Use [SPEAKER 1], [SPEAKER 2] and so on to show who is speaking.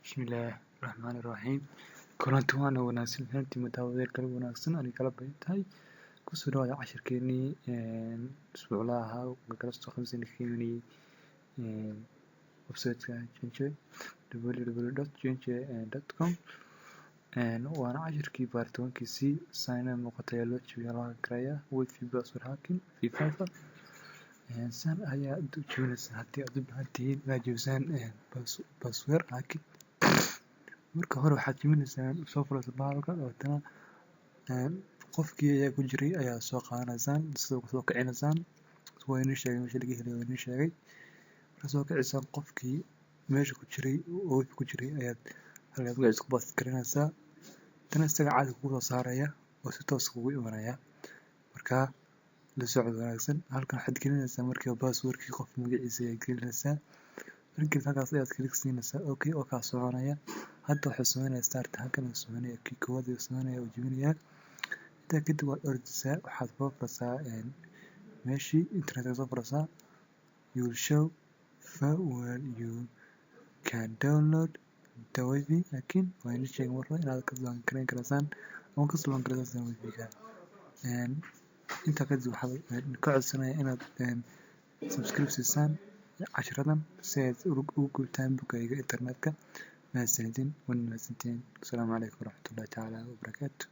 [SPEAKER 1] بسم الله الرحمن الرحيم كلانتي waana wanaagsan hanti madaawada kala wanaagsan ani kala baytahay ku soo dhawaada casharkeeni isbuuclaha kala soo khamsinkeeni website-ka change www.change.com waana casharkii baaritaankiisii sayna muuqatay loo jeeyo la karaya wifi password hacking v5 san ayaa u joonaysa hadii aad u baahantihiin inaad joogsan password hacking marka hore waxaad jiminaysaa soo furaysa baalka oo tan qofkii ayaa ku jiray ayaa soo qaadanaysaan soo kicinaysaan waa inuu sheegay meesha laga helay inuu sheegay marka soo kicisaan qofkii meesha ku jiray oo ku jiray ayaad halka isku baas karinaysaa tan isaga caadi ku soo saaraya oo si toos ugu imanaya marka la socod wanaagsan halkan waxaad gelinaysaa markii passwordkii qof magaciisa ay gelinaysaa markii halkaas ayaad klik siinaysaa okay oo ka soconaya hadda waxay sameynaysaa start halkan oo sameynaya kii kowaad oo sameynaya oo jibinaya inta kadib waad ordaysaa waxaad furaysaa meeshii internet soo furaysaa you will show where you can download the wifi laakiin waa in sheeg marka inaad ka download gareyn karaysan ama ka download gareysan wifi-ga inta kadib waxaad ka codsanayaa inaad subscribe siisaan cashiradan si aad ugu gudbtaan bogayga internetka mahadsanidin wana mahadsantiin. Asalaamu calaykum waraxmatullaahi tacaala wabarakaatuh.